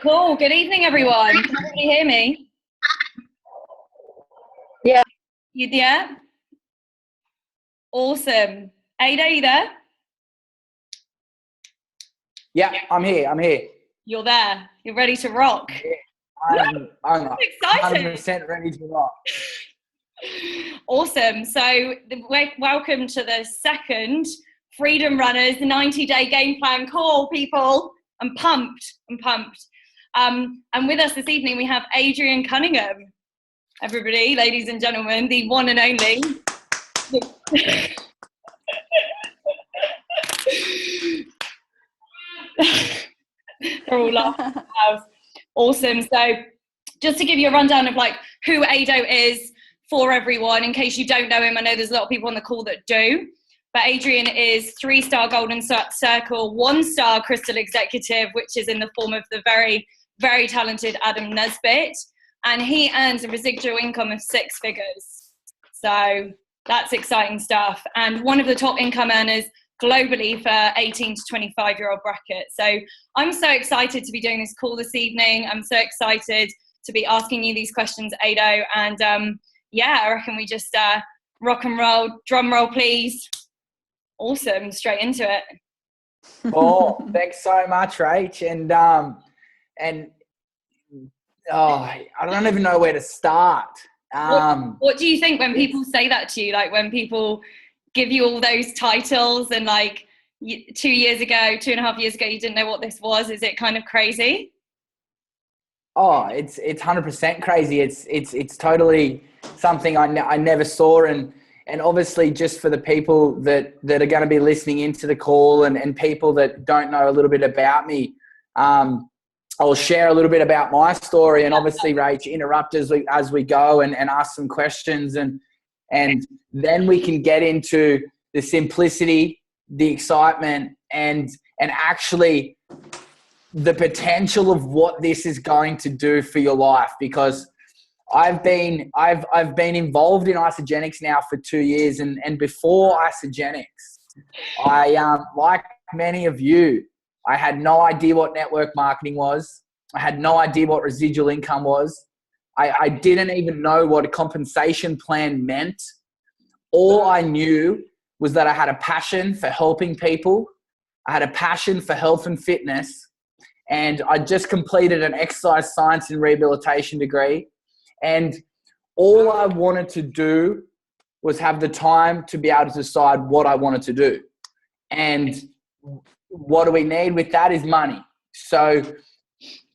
Cool. Good evening, everyone. Can everybody hear me? Yeah. You there? Awesome. Ada, you there? Yeah, I'm here. You're there. You're ready to rock. I'm excited. 100% ready to rock. Awesome. So welcome to the second Freedom Runners 90-day game plan call, people. I'm pumped. And with us this evening, we have Adrian Cunningham. Everybody, ladies and gentlemen, the one and only. They're all laughing. Awesome. So just to give you a rundown of like who Ado is for everyone, in case you don't know him, I know there's a lot of people on the call that do. But Adrian is 3-star Golden Circle, 1-star Crystal Executive, which is in the form of the very, very talented Adam Nesbitt. And he earns a residual income of 6 figures. So that's exciting stuff. And one of the top income earners globally for 18 to 25-year-old bracket. So I'm so excited to be doing this call this evening. I'm so excited to be asking you these questions, Ado. And I reckon we just rock and roll. Drum roll, please. Awesome. Straight into it. Oh, thanks so much, Rach. And I don't even know where to start. What do you think when people say that to you? Like when people give you all those titles and like 2.5 years ago, you didn't know what this was. Is it kind of crazy? Oh, it's 100% crazy. It's totally something I never saw. And obviously just for the people that are going to be listening into the call and people that don't know a little bit about me, I'll share a little bit about my story, and obviously Rach, interrupt as we go and ask some questions, and then we can get into the simplicity, the excitement, and actually the potential of what this is going to do for your life. Because I've been involved in Isogenics now for 2 years, and before Isogenics, I like many of you, I had no idea what network marketing was. I had no idea what residual income was. I didn't even know what a compensation plan meant. All I knew was that I had a passion for helping people. I had a passion for health and fitness. And I just completed an exercise science and rehabilitation degree. And all I wanted to do was have the time to be able to decide what I wanted to do. And what do we need with that is money. So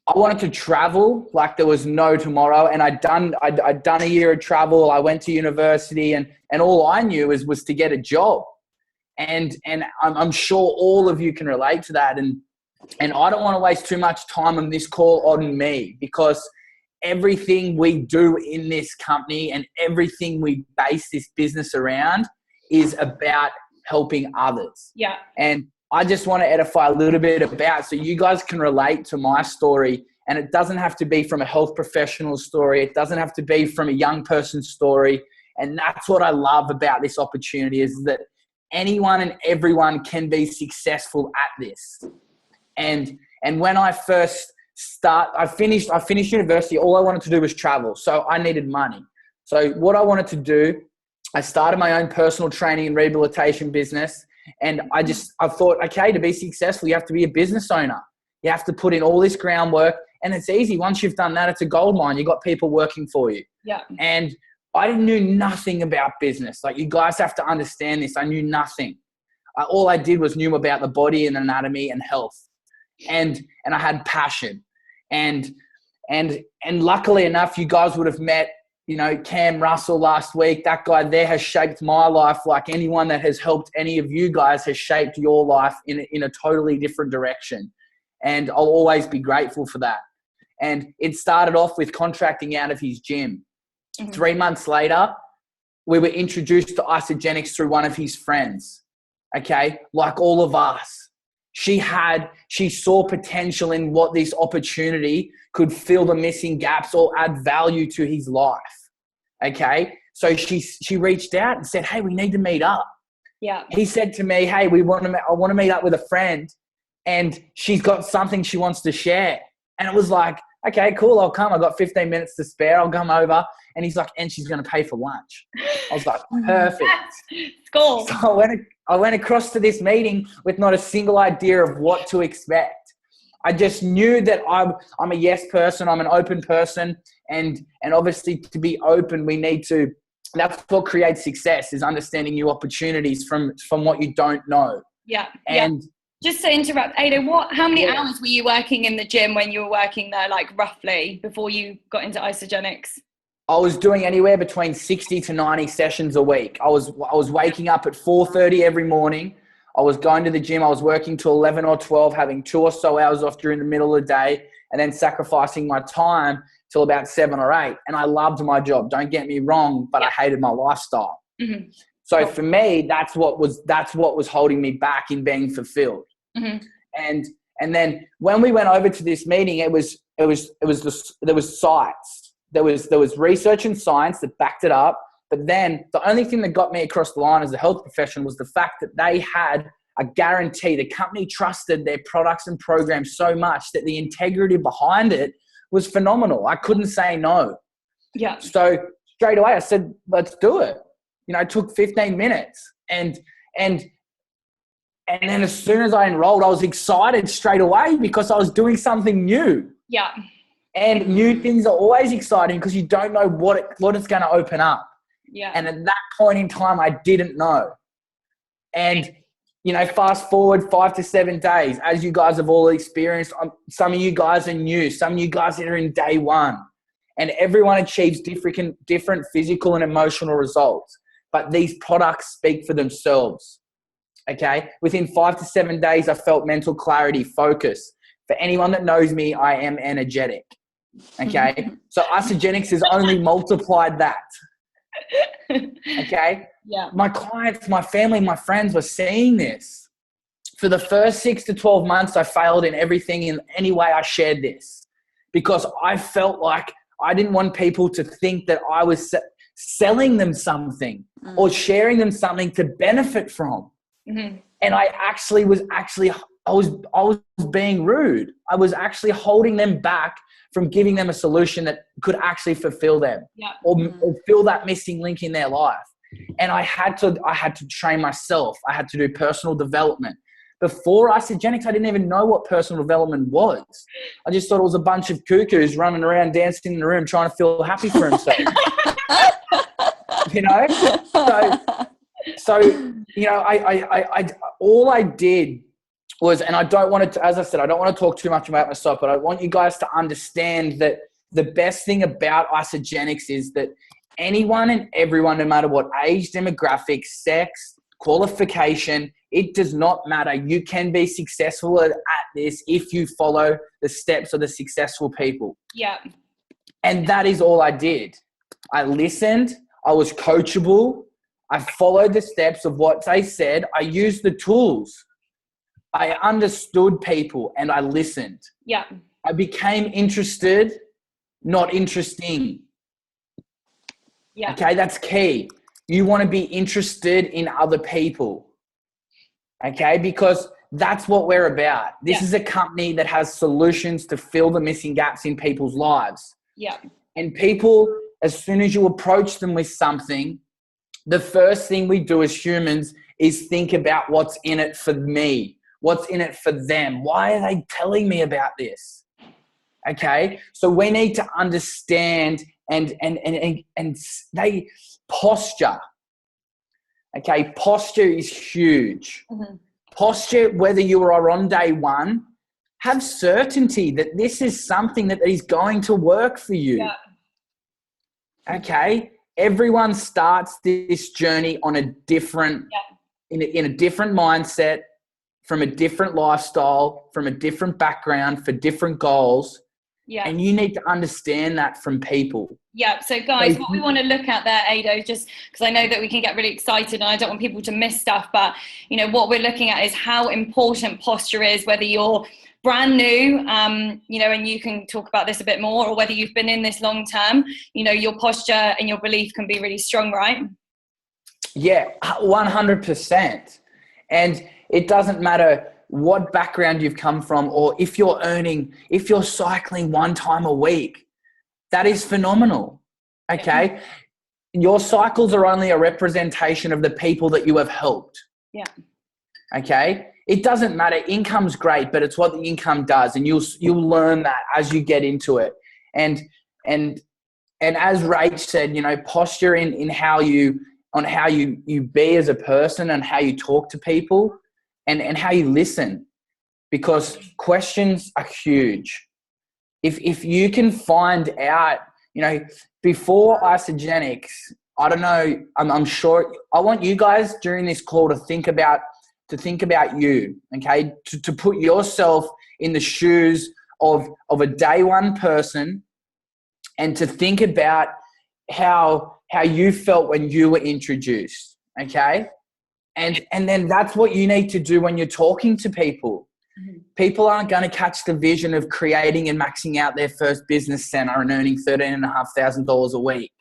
I wanted to travel like there was no tomorrow. And I'd done a year of travel. I went to university, and all I knew was to get a job. And I'm sure all of you can relate to that. And I don't want to waste too much time on this call on me, because everything we do in this company and everything we base this business around is about helping others. Yeah. And I just want to edify a little bit about, so you guys can relate to my story. And it doesn't have to be from a health professional story. It doesn't have to be from a young person's story. And that's what I love about this opportunity, is that anyone and everyone can be successful at this. And when I first I finished university, all I wanted to do was travel. So I needed money. So what I wanted to do, I started my own personal training and rehabilitation business. And I thought, okay, to be successful, you have to be a business owner. You have to put in all this groundwork, and it's easy. Once you've done that, it's a gold mine. You've got people working for you. Yeah. And I knew nothing about business. Like, you guys have to understand this. I knew nothing. All I did was knew about the body and anatomy and health. And I had passion. And luckily enough, you guys would have met, Cam Russell last week. That guy there has shaped my life, like anyone that has helped any of you guys has shaped your life in a totally different direction. And I'll always be grateful for that. And it started off with contracting out of his gym. Mm-hmm. 3 months later, we were introduced to Isogenics through one of his friends. Okay. Like all of us, she saw potential in what this opportunity could fill the missing gaps or add value to his life. Okay. So she reached out and said, hey, we need to meet up. Yeah. He said to me, hey, I want to meet up with a friend, and she's got something she wants to share. And it was like, okay, cool, I'll come. I got 15 minutes to spare. I'll come over. And he's like, and she's going to pay for lunch. I was like, perfect. Cool. So I went across to this meeting with not a single idea of what to expect. I just knew that I'm a yes person. I'm an open person. And obviously to be open, we need to, that's what creates success, is understanding new opportunities from what you don't know. Yeah. And just to interrupt, Ada, how many hours were you working in the gym when you were working there, like roughly, before you got into Isogenics? I was doing anywhere between 60 to 90 sessions a week. I was waking up at 4:30 every morning. I was going to the gym. I was working till 11 or 12, having 2 or so hours off during the middle of the day, and then sacrificing my time till about 7 or 8. And I loved my job. Don't get me wrong, but I hated my lifestyle. Mm-hmm. So for me, that's what was holding me back in being fulfilled. Mm-hmm. And then when we went over to this meeting, there was sites. There was research and science that backed it up. But then the only thing that got me across the line as a health professional was the fact that they had a guarantee. The company trusted their products and programs so much that the integrity behind it was phenomenal. I couldn't say no. Yeah. So straight away I said, let's do it. It took 15 minutes. And then as soon as I enrolled, I was excited straight away because I was doing something new. Yeah. And new things are always exciting because you don't know what it's going to open up. Yeah. And at that point in time, I didn't know. And, fast forward 5 to 7 days, as you guys have all experienced, some of you guys are new, some of you guys are in day one, and everyone achieves different physical and emotional results. But these products speak for themselves. Okay. Within 5 to 7 days, I felt mental clarity, focus. For anyone that knows me, I am energetic. Okay. So Isogenics has only multiplied that. Okay. Yeah. My clients, my family, my friends were seeing this. For the first 6 to 12 months, I failed in everything in any way I shared this, because I felt like I didn't want people to think that I was selling them something or sharing them something to benefit from. Mm-hmm. And I was being rude. I was actually holding them back from giving them a solution that could actually fulfill them or fill that missing link in their life. And I had to train myself. I had to do personal development. Before Isogenics, I didn't even know what personal development was. I just thought it was a bunch of cuckoos running around dancing in the room trying to feel happy for himself. So I all I did was, and I don't want to, as I said, I don't want to talk too much about myself, but I want you guys to understand that the best thing about Isogenics is that anyone and everyone, no matter what age, demographic, sex, qualification, it does not matter. You can be successful at this if you follow the steps of the successful people. Yeah. And that is all I did. I listened. I was coachable. I followed the steps of what they said. I used the tools. I understood people and I listened. Yeah. I became interested, not interesting. Yeah. Okay, that's key. You want to be interested in other people. Okay, because that's what we're about. This is a company that has solutions to fill the missing gaps in people's lives. Yeah. And people, as soon as you approach them with something, the first thing we do as humans is think about what's in it for me. What's in it for them? Why are they telling me about this? Okay, so we need to understand and they posture. Okay, posture is huge. Mm-hmm. Posture, whether you are on day one, have certainty that this is something that is going to work for you. Yeah. Okay, everyone starts this journey on a different, in a different mindset, from a different lifestyle, from a different background, for different goals. Yeah. And you need to understand that from people. Yeah. So guys, what we want to look at there, Ado, just because I know that we can get really excited and I don't want people to miss stuff, but what we're looking at is how important posture is, whether you're brand new, and you can talk about this a bit more, or whether you've been in this long term, your posture and your belief can be really strong, right? Yeah, 100%. And it doesn't matter what background you've come from, or if you're cycling 1 time a week, that is phenomenal. Okay. Your cycles are only a representation of the people that you have helped. Yeah. Okay. It doesn't matter. Income's great, but it's what the income does. And you'll learn that as you get into it. And as Rach said, posture in how you be as a person and how you talk to people and how you listen, because questions are huge. If you can find out, before Isogenics, I don't know, I'm sure I want you guys during this call to think about you, okay? To put yourself in the shoes of a day one person, and to think about how you felt when you were introduced, okay? And then that's what you need to do when you're talking to people. Mm-hmm. People aren't going to catch the vision of creating and maxing out their first business center and earning $13,500 a week,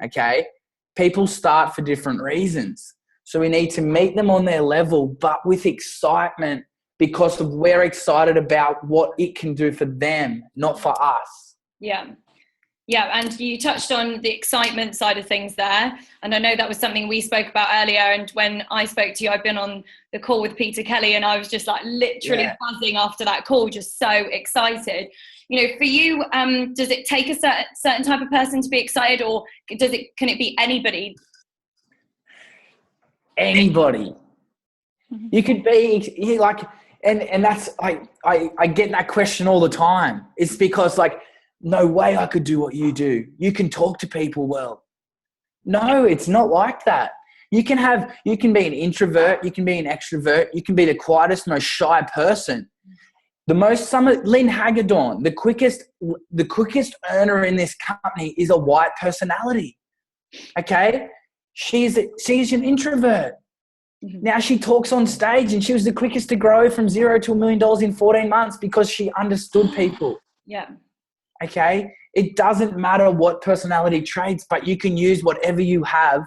okay? People start for different reasons. So we need to meet them on their level, but with excitement, because we're excited about what it can do for them, not for us. Yeah. Yeah, and you touched on the excitement side of things there. And I know that was something we spoke about earlier. And when I spoke to you, I've been on the call with Peter Kelly, and I was just like literally buzzing after that call, just so excited. For you, does it take a certain type of person to be excited, or can it be anybody? Anybody. You could be like, and that's, I get that question all the time. It's because no way I could do what you do. You can talk to people well. No, it's not like that. You can be an introvert. You can be an extrovert. You can be the quietest, most shy person. Lynn Hagedorn, the quickest earner in this company is a white personality. Okay. She's an introvert. Now she talks on stage, and she was the quickest to grow from 0 to $1 million in 14 months because she understood people. Yeah. Okay. It doesn't matter what personality traits, but you can use whatever you have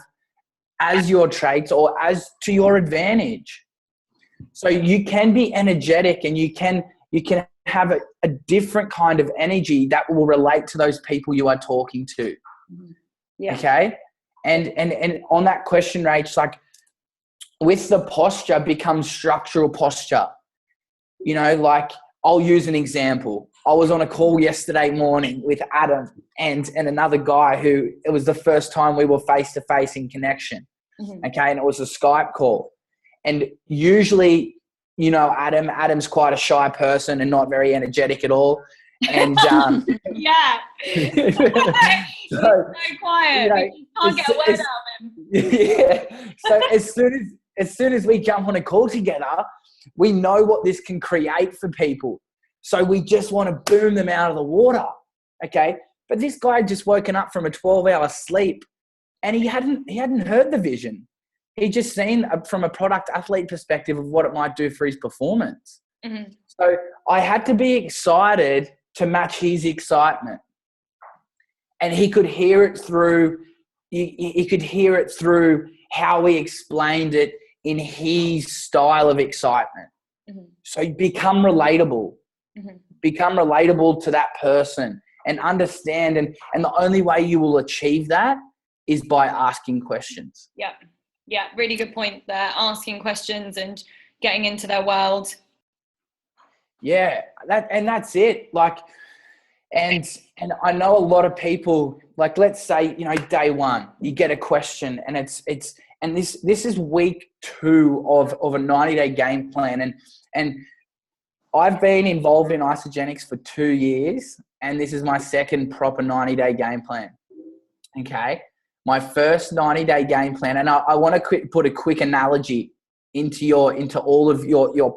as your traits or as to your advantage. So you can be energetic, and you can have a different kind of energy that will relate to those people you are talking to. Yeah. Okay. And on that question, Rach, with the posture becomes structural posture. I'll use an example. I was on a call yesterday morning with Adam and another guy who it was the first time we were face-to-face in connection. Okay. And it was a Skype call. And usually, Adam's quite a shy person and not very energetic at all. And yeah. So quiet. You can't get a word out of him. Yeah. So as soon as we jump on a call together, we know what this can create for people. So we just want to boom them out of the water. Okay. But this guy had just woken up from a 12-hour sleep, and he hadn't heard the vision. He just seen from a product athlete perspective of what it might do for his performance. So I had to be excited to match his excitement. And he could hear it through, he could hear it through how we explained it in his style of excitement. So become relatable. Become relatable to that person and understand. And the only way you will achieve that is by asking questions. Yeah. Yeah. Really good point there. Asking questions and getting into their world. Yeah. That's it. And I know a lot of people, let's say, day one, you get a question, and this is week 2 of a 90-day game plan. And I've been involved in Isogenics for 2 years, and this is my second proper 90-day game plan. Okay. My first 90-day game plan. And I want to put a quick analogy into all of your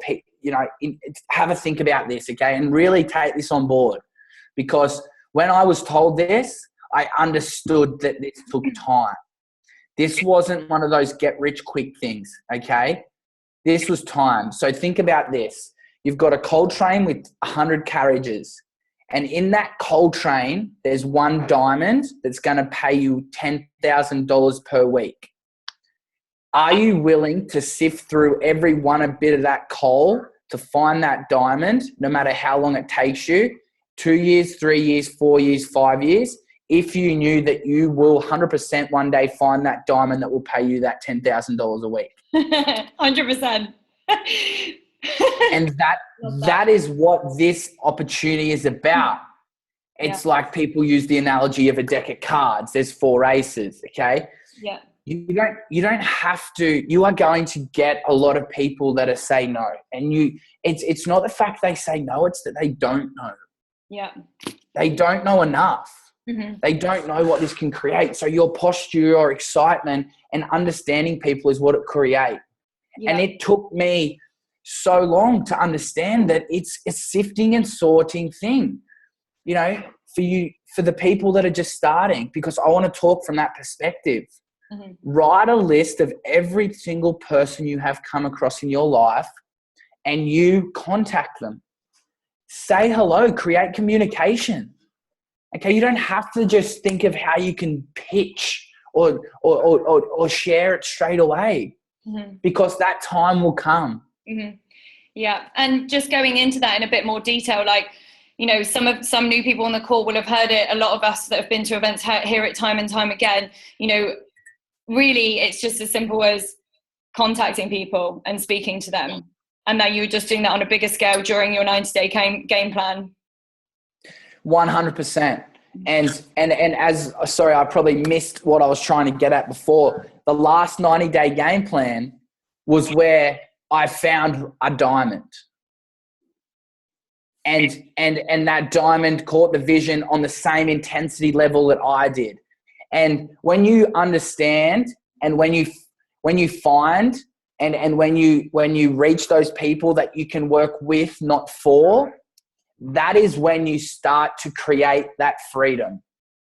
have a think about this. Okay. And really take this on board, because when I was told this, I understood that this took time. This wasn't one of those get rich quick things. Okay. This was time. So think about this. You've got a cold train with 100 carriages. And in that cold train, there's one diamond that's going to pay you $10,000 per week. Are you willing to sift through every one a bit of that coal to find that diamond, no matter how long it takes you, 2 years, 3 years, 4 years, 5 years, if you knew that you will 100% one day find that diamond that will pay you that $10,000 a week. 100%. And that is what this opportunity is about. It's like people use the analogy of a deck of cards. There's 4 aces, okay? Yeah. You don't have to. You are going to get a lot of people that are say no, and it's not the fact they say no, it's that they don't know. Yeah. They don't know enough. Mm-hmm. They don't know what this can create. So your posture, your excitement, and understanding people is what it creates. Yeah. And it took me so long to understand that it's a sifting and sorting thing, you know, for the people that are just starting, because I want to talk from that perspective. Mm-hmm. Write a list of every single person you have come across in your life and you contact them. Say hello, create communication. Okay, you don't have to just think of how you can pitch or share it straight away, mm-hmm. because that time will come. Mm-hmm. Yeah, and just going into that in a bit more detail, like, you know, some new people on the call will have heard it. A lot of us that have been to events hear it time and time again. You know, really, it's just as simple as contacting people and speaking to them. And that you were just doing that on a bigger scale during your 90-day game plan. 100%. And as, sorry, I probably missed what I was trying to get at before. The last 90-day game plan was where I found a diamond. And that diamond caught the vision on the same intensity level that I did. And when you understand and when you find and when you reach those people that you can work with, not for, that is when you start to create that freedom.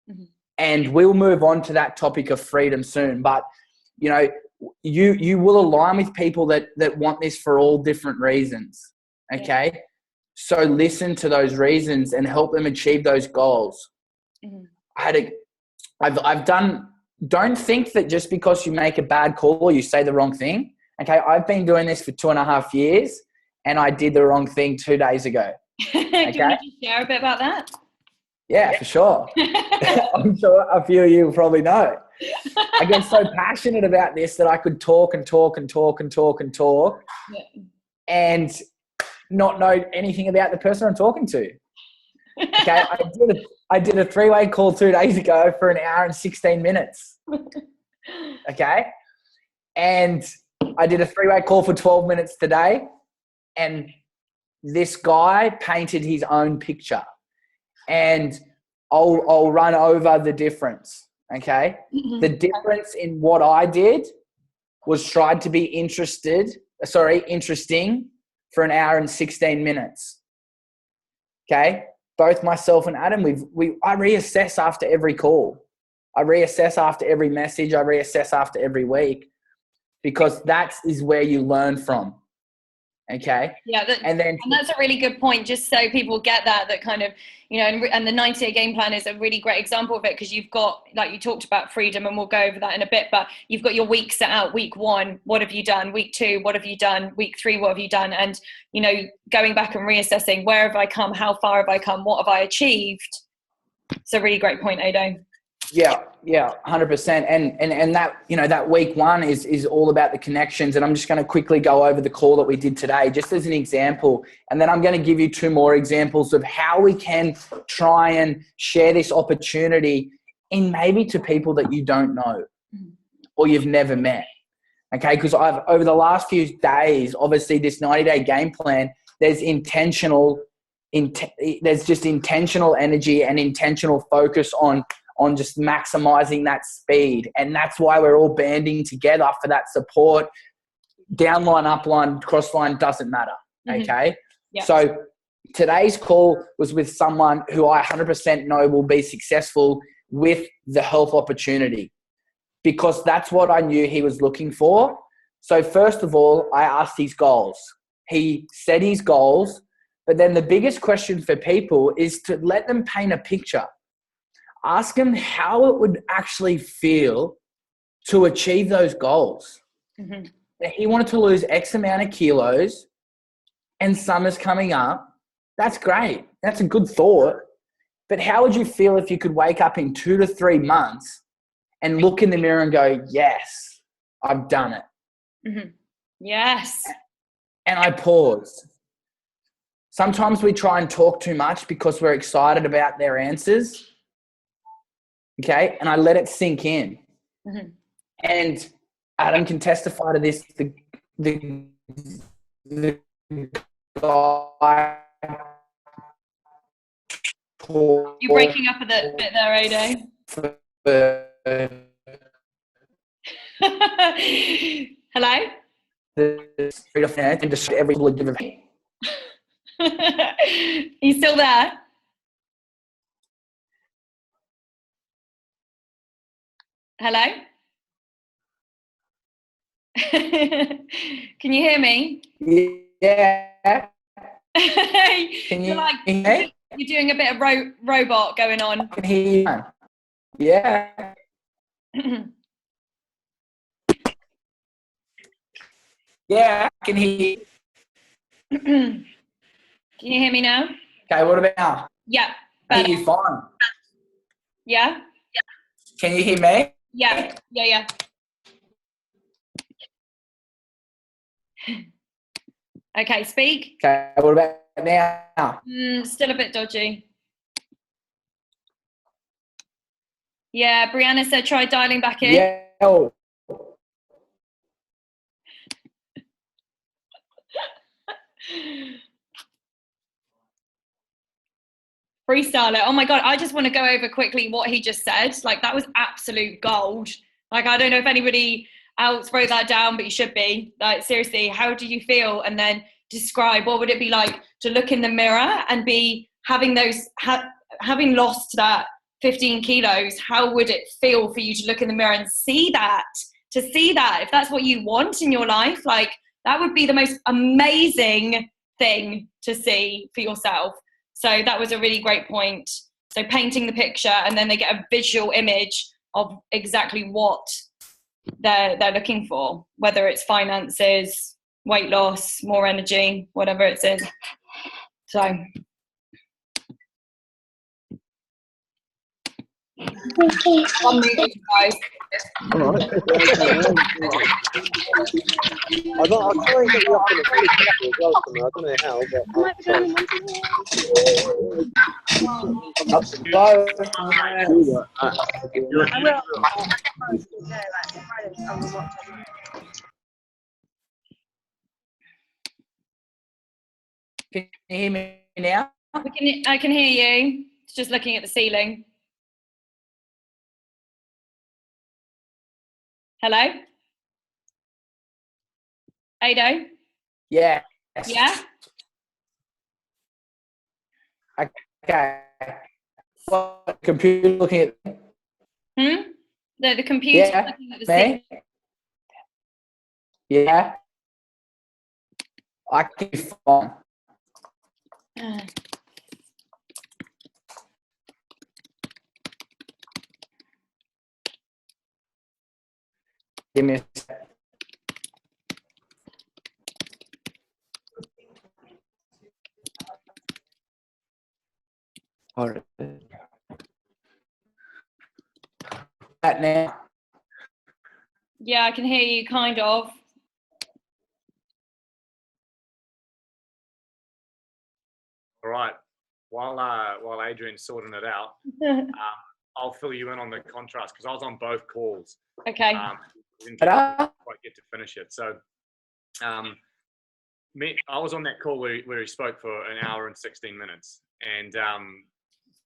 Mm-hmm. And we'll move on to that topic of freedom soon. But, you know, you will align with people that want this for all different reasons. Okay. Yeah. So listen to those reasons and help them achieve those goals. Mm-hmm. Don't think that just because you make a bad call or you say the wrong thing. Okay. I've been doing this for 2.5 years and I did the wrong thing 2 days ago. Okay? Can you just share a bit about that? Yeah, for sure. I'm sure a few of you probably know. I get so passionate about this that I could talk and talk and talk and talk and talk, and not know anything about the person I'm talking to. Okay, I did a 3-way call 2 days ago for 1 hour and 16 minutes. Okay, and I did a 3-way call for 12 minutes today, and this guy painted his own picture, and I'll run over the difference. Okay. Mm-hmm. The difference in what I did was tried to be interesting for 1 hour and 16 minutes. Okay. Both myself and Adam, I reassess after every call. I reassess after every message. I reassess after every week, because that is where you learn from. Okay. Yeah. And that's a really good point. Just so people get that kind of, you know, and the 90-day game plan is a really great example of it, because you've got, like you talked about freedom, and we'll go over that in a bit, but you've got your week set out. Week 1, what have you done? Week 2, what have you done? Week 3, what have you done? And, you know, going back and reassessing, where have I come? How far have I come? What have I achieved? It's a really great point, Ado. Yeah, 100%. And that, you know, that week 1 is all about the connections. And I'm just going to quickly go over the call that we did today, just as an example. And then I'm going to give you 2 more examples of how we can try and share this opportunity in maybe to people that you don't know or you've never met. Okay. Because over the last few days, obviously this 90-day game plan, there's just intentional energy and intentional focus on just maximizing that speed. And that's why we're all banding together for that support. Downline, upline, crossline, doesn't matter. Okay. Mm-hmm. Yep. So today's call was with someone who I 100% know will be successful with the health opportunity, because that's what I knew he was looking for. So first of all, I asked his goals. He said his goals, but then the biggest question for people is to let them paint a picture. Ask him how it would actually feel to achieve those goals. Mm-hmm. He wanted to lose X amount of kilos and summer's coming up, that's great. That's a good thought. But how would you feel if you could wake up in 2 to 3 months and look in the mirror and go, yes, I've done it. Mm-hmm. Yes. And I paused. Sometimes we try and talk too much because we're excited about their answers. Okay. And I let it sink in. Mm-hmm. And Adam can testify to this. The guy. You're breaking up a bit there, Ado. Hello? And just every little. You still there? Hello? Can you hear me? Yeah. Can you you're doing a bit of robot going on. I can hear you. Yeah. Yeah, I can hear you. Can you hear me now? Okay, what about now? Yeah. I hear you fine. Yeah? Can you hear me? Yeah. Okay, speak. Okay, what about now? Still a bit dodgy. Yeah, Brianna said try dialing back in. Yeah. Freestyle it. Oh my God, I just want to go over quickly what he just said. Like, that was absolute gold. Like, I don't know if anybody else wrote that down, but you should be. Like, seriously, how do you feel? And then describe what would it be like to look in the mirror and be having having lost that 15 kilos. How would it feel for you to look in the mirror and see that? To see that, if that's what you want in your life, like, that would be the most amazing thing to see for yourself. So that was a really great point. So painting the picture, and then they get a visual image of exactly what they're looking for, whether it's finances, weight loss, more energy, whatever it is. So one movie, guys. All right. I'll try and get you up in a video as well tomorrow. I don't know how, but I'll try. Can you hear me now? I can hear you. It's just looking at the ceiling. Hello? Ado? Yeah. Yeah? Okay. What computer looking at? The computer looking at the ceiling. Yeah. I can be fine. Give me a sec. All right. That now. Yeah, I can hear you, kind of. All right. While Adrian's sorting it out, I'll fill you in on the contrast because I was on both calls. Okay. Didn't quite get to finish it. So, I was on that call where he spoke for an hour and 16 minutes, and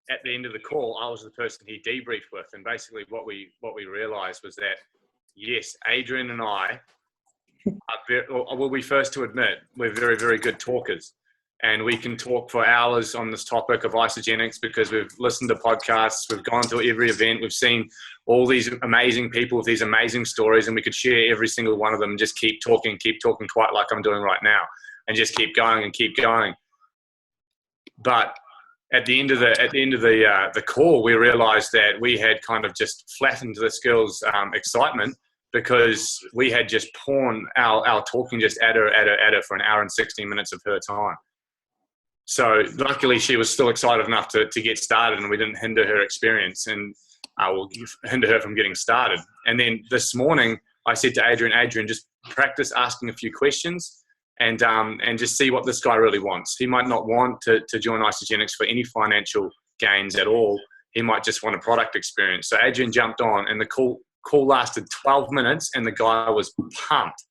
at the end of the call, I was the person he debriefed with, and basically what we realized was that yes, Adrian and I will be first to admit we're very, very good talkers. And we can talk for hours on this topic of isogenics because we've listened to podcasts, we've gone to every event, we've seen all these amazing people with these amazing stories, and we could share every single one of them and just keep talking quite like I'm doing right now, and just keep going and keep going. But at the end of the call, we realized that we had kind of just flattened this girl's excitement because we had just pawned our talking just at her for an hour and 16 minutes of her time. So luckily she was still excited enough to get started, and we didn't hinder her experience and we'll hinder her from getting started. And then this morning I said to Adrian, just practice asking a few questions and just see what this guy really wants. He might not want to join Isogenics for any financial gains at all. He might just want a product experience. So Adrian jumped on, and the call lasted 12 minutes, and the guy was pumped.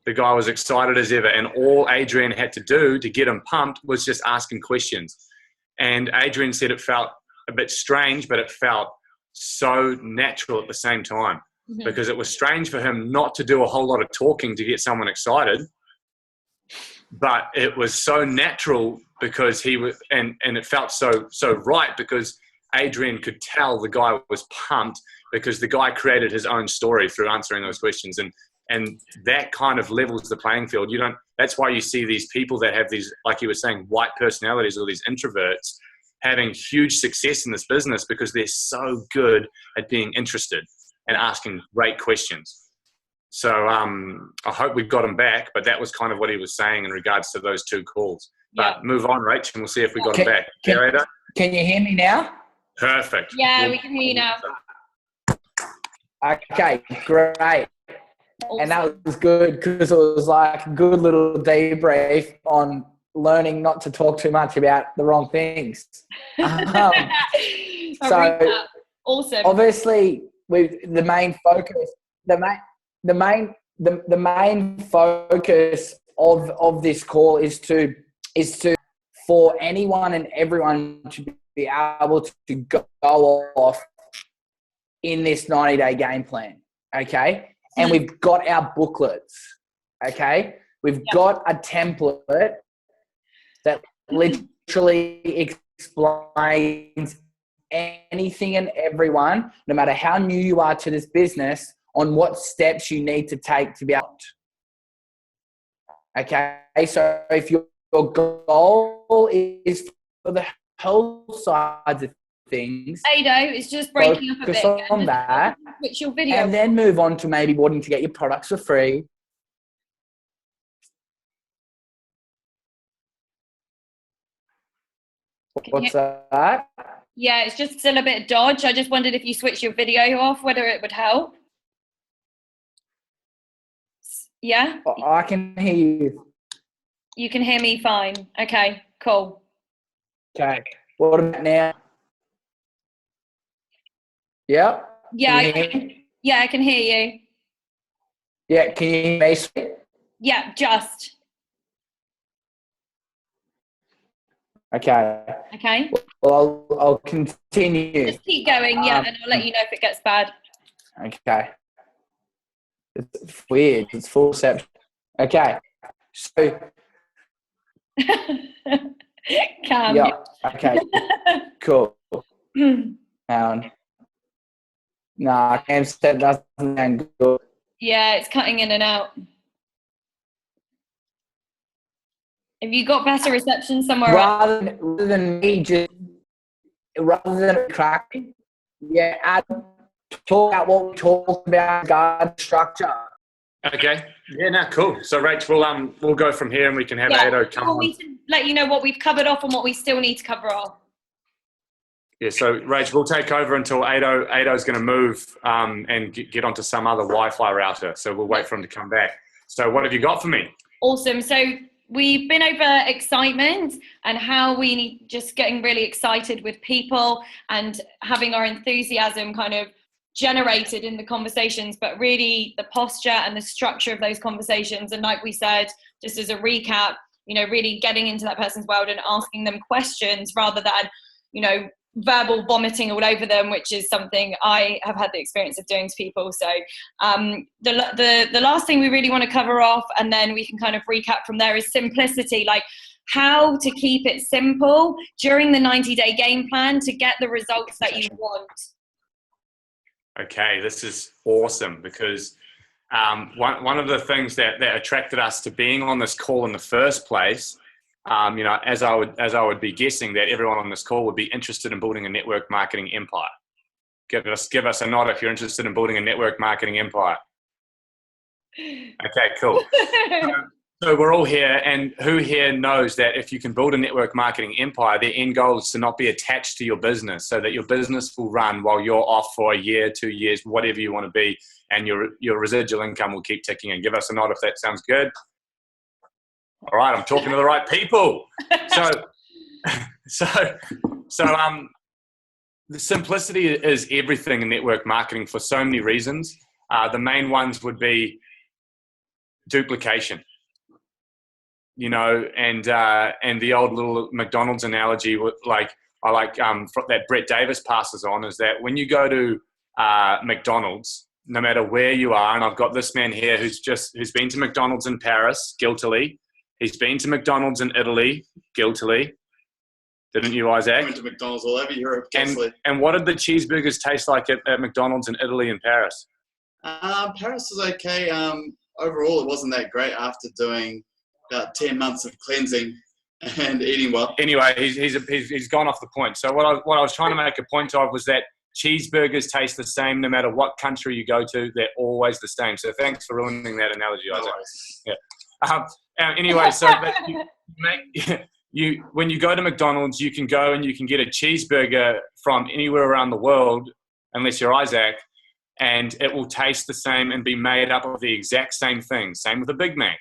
The guy was excited as ever, and all Adrian had to do to get him pumped was just asking questions. And Adrian said it felt a bit strange, but it felt so natural at the same time, because it was strange for him not to do a whole lot of talking to get someone excited, but it was so natural because he was, and it felt so right, because Adrian could tell the guy was pumped because the guy created his own story through answering those questions. And that kind of levels the playing field. That's why you see these people that have these, like you were saying, white personalities, or these introverts, having huge success in this business because they're so good at being interested and asking great questions. So I hope we've got him back, but that was kind of what he was saying in regards to those two calls. Yeah. But move on, Rach, and we'll see if we got him back. Can you hear me now? Perfect. Yeah, we can hear you now. Okay, great. Awesome. And that was good because it was like a good little debrief on learning not to talk too much about the wrong things. So awesome. Obviously, the main focus of this call is to for anyone and everyone to be able to go off in this 90-day game plan. Okay. And we've got our booklets, okay? We've got a template that literally explains anything and everyone, no matter how new you are to this business, on what steps you need to take to be out. Okay? So if your goal is for the health side of things, Ado, it's just breaking up a bit. Focus on that. Switch your video. And then move on to maybe wanting to get your products for free. What's that? Yeah, it's just still a bit dodge. I just wondered if you switch your video off, whether it would help. Yeah? I can hear you. You can hear me fine. Okay, cool. Okay. What about now? Yep. Yeah, I can hear you. Yeah, can you hear me? Yeah, just. Okay. Okay. Well, I'll continue. Just keep going, and I'll let you know if it gets bad. Okay. It's weird. It's full reception. Okay. So. Cam. Yeah. Okay. Cool. Nah, Cam said doesn't sound good. Yeah, it's cutting in and out. Have you got better reception somewhere else? Rather than me just, rather than cracking, talk about what we talked about, guard structure. Okay. Yeah, no, cool. So, Rach, we'll go from here and we can have Ado come on. We can let you know what we've covered off and what we still need to cover off. Yeah, so Rach, we'll take over until Ado's going to move and get onto some other Wi-Fi router. So we'll wait for him to come back. So what have you got for me? Awesome. So we've been over excitement and how we need just getting really excited with people and having our enthusiasm kind of generated in the conversations, but really the posture and the structure of those conversations. And like we said, just as a recap, really getting into that person's world and asking them questions rather than, verbal vomiting all over them, which is something I have had the experience of doing to people. So the last thing we really want to cover off, and then we can kind of recap from there, is simplicity, like how to keep it simple during the 90-day game plan to get the results that you want. Okay, this is awesome because one of the things that attracted us to being on this call in the first place, as I would be guessing that everyone on this call would be interested in building a network marketing empire. Give us a nod if you're interested in building a network marketing empire. Okay, cool. So we're all here, and who here knows that if you can build a network marketing empire, the end goal is to not be attached to your business, so that your business will run while you're off for a year, 2 years, whatever you want to be, and your residual income will keep ticking in. Give us a nod if that sounds good. All right, I'm talking to the right people. So the simplicity is everything in network marketing for so many reasons. The main ones would be duplication. And the old little McDonald's analogy, that Brett Davis passes on, is that when you go to McDonald's, no matter where you are, and I've got this man here who's been to McDonald's in Paris, guiltily. He's been to McDonald's in Italy, guiltily. Didn't you, Isaac? I went to McDonald's all over Europe, guiltily. And what did the cheeseburgers taste like at McDonald's in Italy and Paris? Paris was okay. Overall, it wasn't that great after doing about 10 months of cleansing and eating well. Anyway, he's gone off the point. So what I was trying to make a point of was that cheeseburgers taste the same no matter what country you go to. They're always the same. So thanks for ruining that analogy, Isaac. Yeah. Anyway, so when you go to McDonald's, you can go and you can get a cheeseburger from anywhere around the world, unless you're Isaac, and it will taste the same and be made up of the exact same thing. Same with a Big Mac.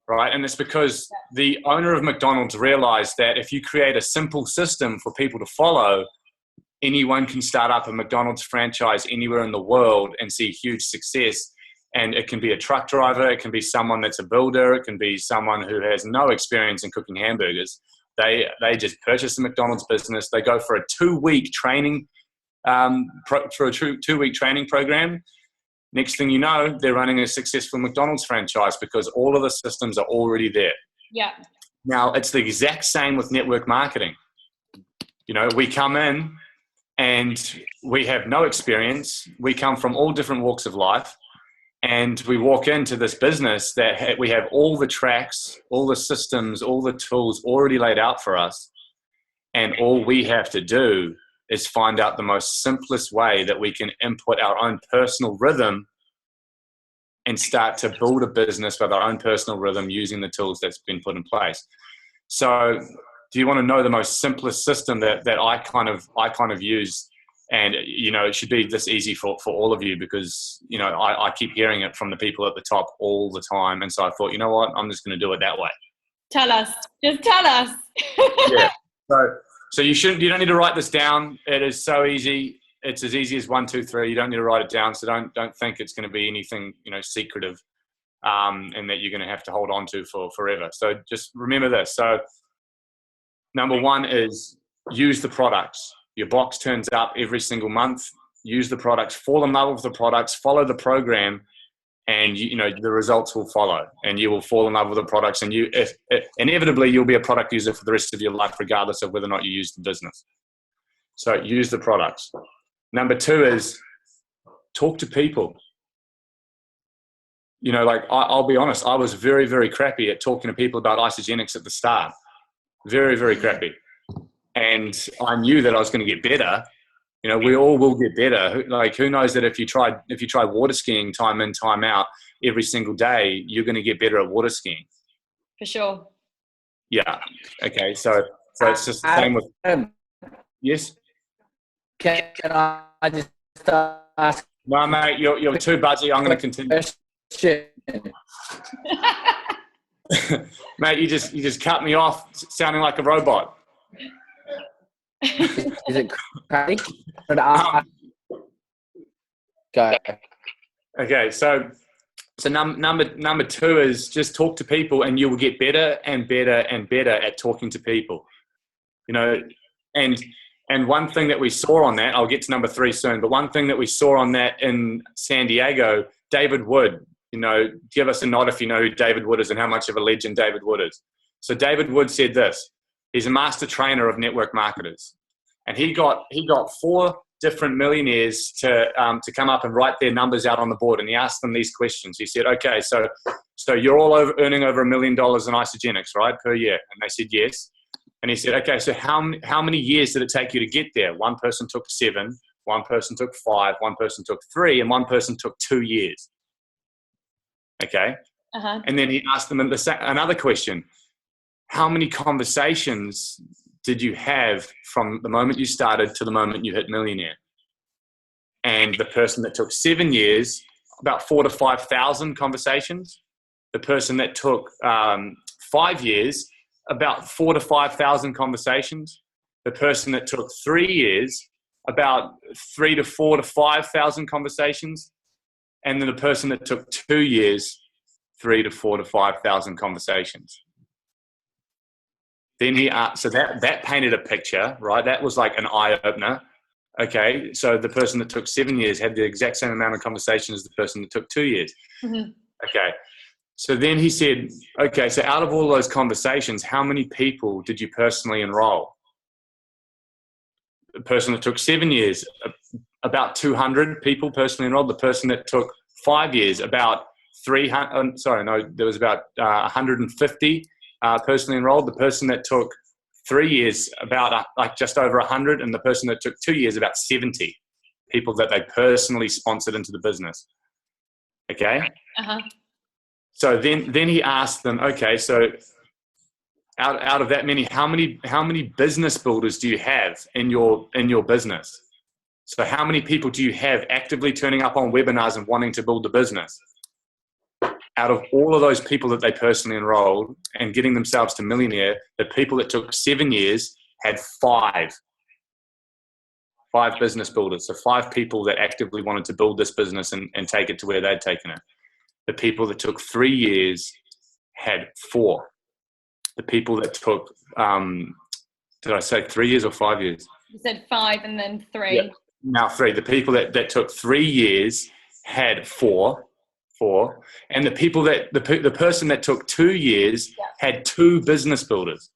Right, and it's because the owner of McDonald's realized that if you create a simple system for people to follow, anyone can start up a McDonald's franchise anywhere in the world and see huge success. And it can be a truck driver, it can be someone that's a builder, it can be someone who has no experience in cooking hamburgers. They just purchase the McDonald's business. They go for a 2-week training, two-week training program. Next thing you know, they're running a successful McDonald's franchise because all of the systems are already there. Yeah. Now, it's the exact same with network marketing. We come in and we have no experience. We come from all different walks of life, and we walk into this business that we have all the tracks, all the systems, all the tools already laid out for us. And all we have to do is find out the most simplest way that we can input our own personal rhythm and start to build a business with our own personal rhythm using the tools that's been put in place. So do you want to know the most simplest system that I kind of use? And, it should be this easy for all of you because, I keep hearing it from the people at the top all the time. And so I thought, you know what, I'm just going to do it that way. Tell us. Just tell us. Yeah. So you don't need to write this down. It is so easy. It's as easy as 1, 2, 3. You don't need to write it down. So don't think it's going to be anything, secretive, and that you're going to have to hold on to for forever. So just remember this. So number 1 is use the products. Your box turns up every single month. Use the products, fall in love with the products, follow the program, and the results will follow, and you will fall in love with the products, and inevitably you'll be a product user for the rest of your life, regardless of whether or not you use the business. So use the products. Number 2 is talk to people. I'll be honest, I was very, very crappy at talking to people about isogenics at the start. Very, very crappy. And I knew that I was going to get better. We all will get better. Who knows that if you try water skiing time in, time out every single day, you're going to get better at water skiing. For sure. Yeah. Okay. So it's just the same with. Yes. Can I just ask? No, mate, you're too buzzy. I'm going to continue. Mate, you just cut me off, sounding like a robot. Is it crazy? Go. Okay, so number 2 is just talk to people, and you will get better and better and better at talking to people. And one thing that we saw on that, I'll get to number 3 soon, but one thing that we saw on that in San Diego, David Wood, give us a nod if you know who David Wood is and how much of a legend David Wood is. So David Wood said this. He's a master trainer of network marketers, and he got 4 different millionaires to come up and write their numbers out on the board, and he asked them these questions. He said, "Okay, so you're all earning over $1 million in isogenics, right, per year?" And they said yes. And he said, "Okay, so how many years did it take you to get there?" One person took 7, one person took 5, one person took 3, and one person took 2 years. Okay. And then he asked them another question. How many conversations did you have from the moment you started to the moment you hit millionaire? And the person that took 7 years, about 4,000 to 5,000 conversations. The person that took 5 years, about 4,000 to 5,000 conversations. The person that took 3 years, about 3,000 to 4,000 to 5,000 conversations. And then the person that took 2 years, 3,000 to 4,000 to 5,000 conversations. Then so that painted a picture, right? That was like an eye opener. Okay, so the person that took 7 years had the exact same amount of conversation as the person that took 2 years. Okay, so then he said, okay, so out of all those conversations, how many people did you personally enroll? The person that took 7 years, about 200 people personally enrolled. The person that took 5 years, about 300, there was about 150 personally enrolled. The person that took 3 years, about like just over 100, and the person that took 2 years, about 70 people that they personally sponsored into the business. Okay. So then he asked them, okay, so out of that many, how many business builders do you have in your business? So how many people do you have actively turning up on webinars and wanting to build the business? Out of all of those people that they personally enrolled and getting themselves to millionaire, the people that took 7 years had 5 business builders. So 5 people that actively wanted to build this business and take it to where they'd taken it. The people that took 3 years had 4. The people that took, did I say 3 years or 5 years? You said 5 and then 3. Yeah. Now 3. The people that took 3 years had 4. And the people that the person that took 2 years had 2 business builders.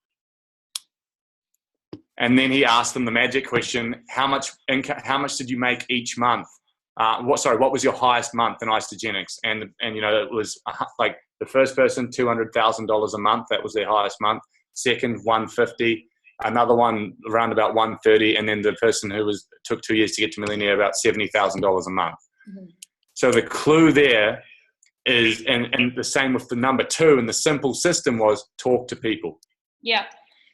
And then he asked them the magic question: how much did you make each month? What was your highest month in Isogenics? And it was like the first person $200,000 a month. That was their highest month. Second, 150. Another one around about 130, and then the person who took 2 years to get to millionaire, about $70,000 a month. So the clue there is, and the same with the number 2, and the simple system was talk to people. Yeah.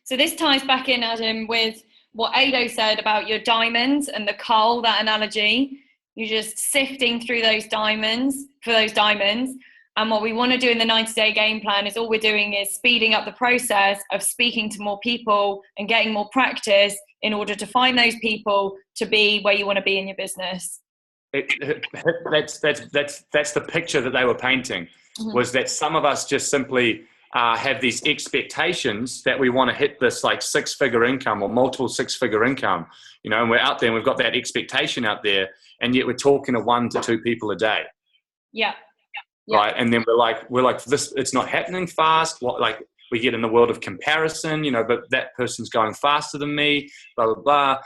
So this ties back in, Adam, with what Ado said about your diamonds and the coal, that analogy. You're just sifting through those diamonds for those diamonds. And what we want to do in the 90-day game plan is all we're doing is speeding up the process of speaking to more people and getting more practice in order to find those people to be where you want to be in your business. That's the picture that they were painting, was that some of us just simply have these expectations that we want to hit this like 6-figure income or multiple 6-figure income, and we're out there and we've got that expectation out there, and yet we're talking to 1 to 2 people a day. Yeah. Right. And then we're like this, it's not happening fast. We get in the world of comparison, but that person's going faster than me, blah, blah, blah.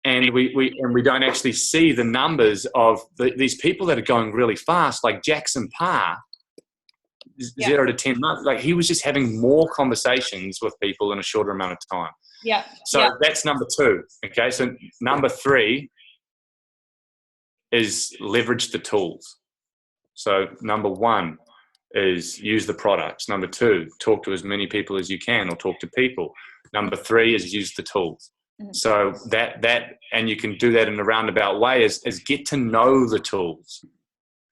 And we don't actually see the numbers of these people that are going really fast, like Jackson Parr, 0 to 10 months. Like, he was just having more conversations with people in a shorter amount of time. Yeah. So that's number 2. Okay. So number 3 is leverage the tools. So number 1 is use the products. Number 2, talk to as many people as you can, or talk to people. Number 3 is use the tools. So that and you can do that in a roundabout way is get to know the tools.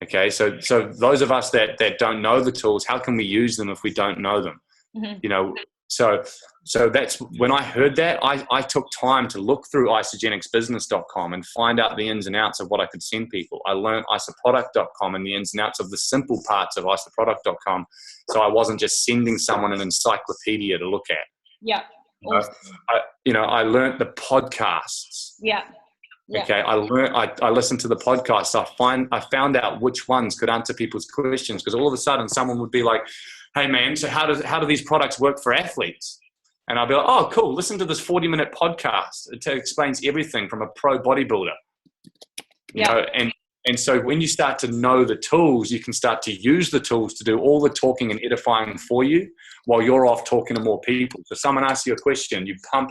Okay, so those of us that don't know the tools, how can we use them if we don't know them? So that's when I heard that, I took time to look through isogenicsbusiness.com and find out the ins and outs of what I could send people. I learned isoproduct.com and the ins and outs of the simple parts of isoproduct.com, so I wasn't just sending someone an encyclopedia to look at. Yeah. Awesome. I learned the podcasts. Yeah. Okay. I listened to the podcasts. I found out which ones could answer people's questions, because all of a sudden someone would be like, "Hey man, so how do these products work for athletes?" And I'll be like, "Oh, cool. Listen to this 40-minute podcast. It explains everything from a pro bodybuilder." And so when you start to know the tools, you can start to use the tools to do all the talking and edifying for you while you're off talking to more people. So someone asks you a question, you pump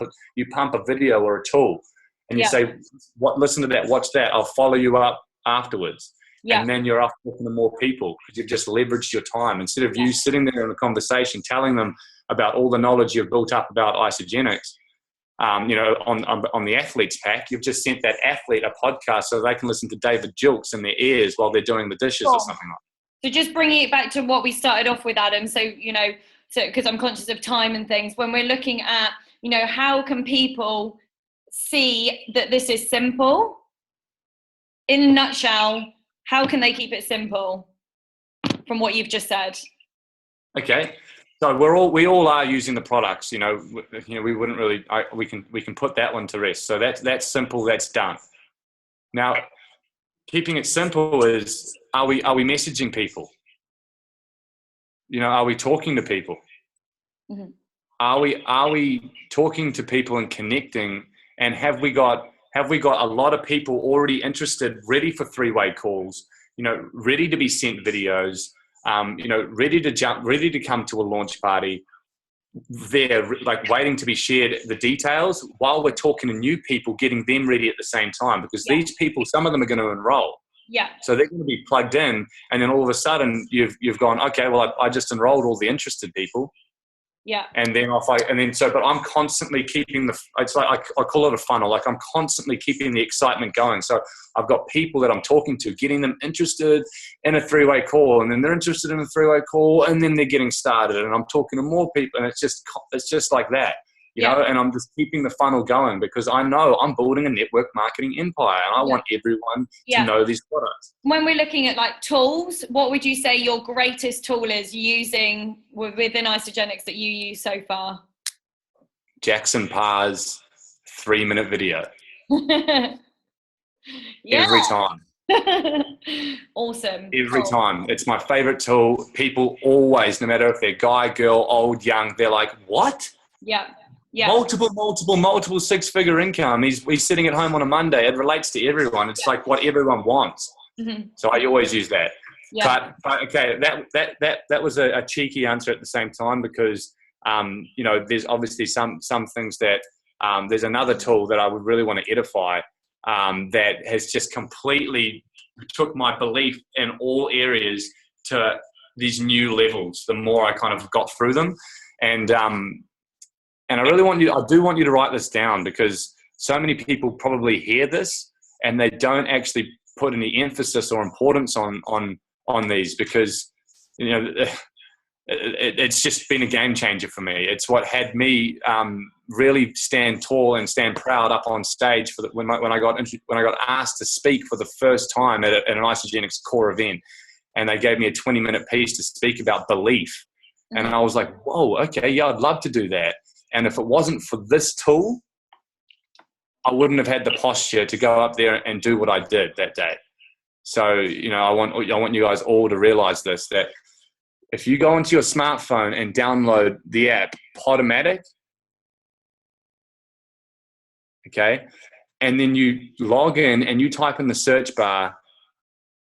a video or a tool, and you say, listen to that, watch that, I'll follow you up afterwards. Yeah. And then you're off talking to more people because you've just leveraged your time. Instead of you sitting there in a conversation, telling them about all the knowledge you've built up about isogenics, on the athlete's pack, you've just sent that athlete a podcast so they can listen to David Jilks in their ears while they're doing the dishes or something like that. So just bringing it back to what we started off with, Adam. So, because I'm conscious of time and things, when we're looking at, how can people see that this is simple? In a nutshell, how can they keep it simple from what you've just said? Okay. So we all are using the products, we wouldn't really, we can put that one to rest. So that's simple, that's done. Now, keeping it simple is, are we messaging people? Are we talking to people? Mm-hmm. Are we talking to people and connecting? And have we got a lot of people already interested, ready for three-way calls, ready to be sent videos, ready to jump, ready to come to a launch party, there, like waiting to be shared the details while we're talking to new people, getting them ready at the same time, because these people, some of them are going to enroll. Yeah. So they're going to be plugged in, and then all of a sudden you've gone, okay, well, I just enrolled all the interested people. Yeah. And then but I'm constantly keeping it's like, I call it a funnel. Like I'm constantly keeping the excitement going. So I've got people that I'm talking to, getting them interested in a three-way call, and then they're interested in a three-way call, and then they're getting started, and I'm talking to more people, and it's just like that, you know, and I'm just keeping the funnel going because I know I'm building a network marketing empire, and I want everyone to know these products. When we're looking at like tools, what would you say your greatest tool is using within Isogenics that you use so far? Jackson Parr's 3-minute video. Yeah. Every time. Awesome. Every time. It's my favorite tool. People always, no matter if they're guy, girl, old, young, they're like, what? Yeah. Yeah. Multiple six-figure income. He's sitting at home on a Monday. It relates to everyone. It's like what everyone wants. Mm-hmm. So I always use that. Yeah. But okay, that was a cheeky answer at the same time because there's obviously some things that there's another tool that I would really want to edify that has just completely took my belief in all areas to these new levels. The more I kind of got through them, and I do want you to write this down because so many people probably hear this and they don't actually put any emphasis or importance on these because, it's just been a game changer for me. It's what had me really stand tall and stand proud up on stage when I got asked to speak for the first time at an Isogenics core event, and they gave me a 20-minute piece to speak about belief. And I was like, whoa, okay, yeah, I'd love to do that. And if it wasn't for this tool, I wouldn't have had the posture to go up there and do what I did that day. So, I want you guys all to realize this, that if you go into your smartphone and download the app Podomatic, okay, and then you log in and you type in the search bar,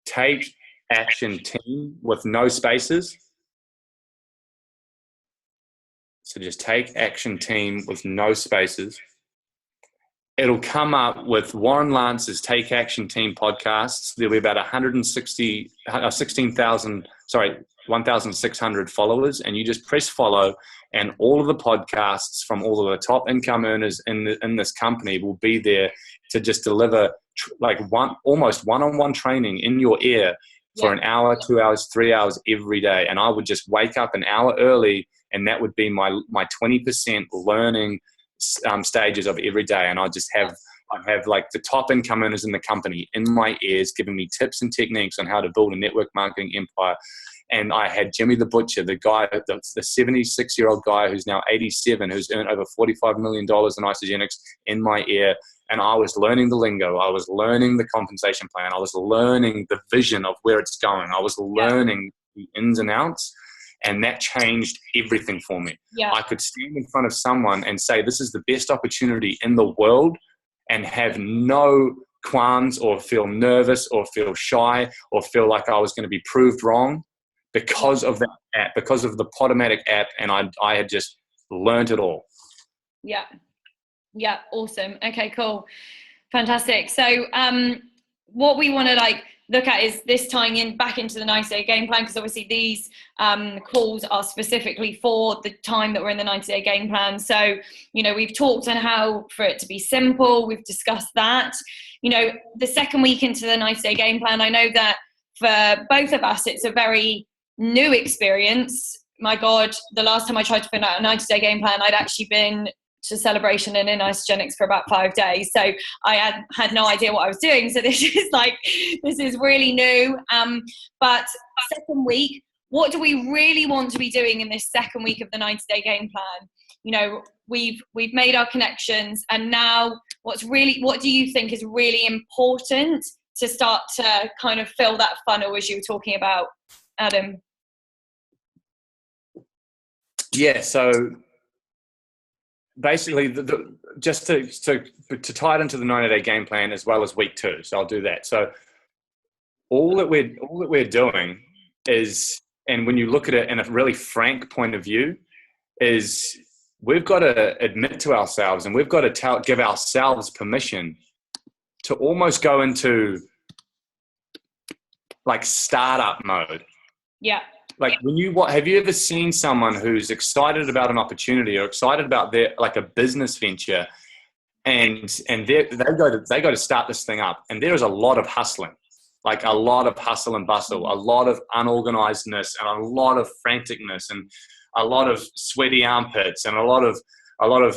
Take Action Team with no spaces. So just Take Action Team with no spaces. It'll come up with Warren Lance's Take Action Team podcasts. There'll be about 1,600 followers, and you just press follow, and all of the podcasts from all of the top income earners in this company will be there to just deliver almost one-on-one training in your ear for an hour, 2 hours, 3 hours every day. And I would just wake up an hour early, and that would be my 20% learning stages of every day. And I have like the top income earners in the company in my ears giving me tips and techniques on how to build a network marketing empire. And I had Jimmy the Butcher, the guy, the 76-year-old guy who's now 87, who's earned over $45 million in Isogenics in my ear. And I was learning the lingo. I was learning the compensation plan. I was learning the vision of where it's going. I was learning the ins and outs. And that changed everything for me. Yeah. I could stand in front of someone and say, this is the best opportunity in the world, and have no qualms or feel nervous or feel shy or feel like I was going to be proved wrong because of that app, because of the Podomatic app. And I had just learned it all. Yeah. Yeah. Awesome. Okay, cool. Fantastic. So what we want to look at is this tying in back into the 90-day game plan, because obviously these calls are specifically for the time that we're in the 90-day game plan. So, we've talked on how for it to be simple, we've discussed that. The second week into the 90-day game plan, I know that for both of us, it's a very new experience. My God, the last time I tried to fill out a 90-day game plan, I'd actually been to Celebration and in Isogenics for about 5 days. So I had no idea what I was doing. So this is really new. But second week, what do we really want to be doing in this second week of the 90-day game plan? We've made our connections, and now what do you think is really important to start to kind of fill that funnel, as you were talking about, Adam? Yeah, so basically, just to tie it into the 90-day game plan as well as week 2. So I'll do that. So all that we're doing is, and when you look at it in a really frank point of view, is we've got to admit to ourselves, and we've got to give ourselves permission to almost go into startup mode. Yeah. Have you ever seen someone who's excited about an opportunity or excited about a business venture, and they go to start this thing up, and there is a lot of hustling, a lot of hustle and bustle, a lot of unorganizedness, and a lot of franticness, and a lot of sweaty armpits, and a lot of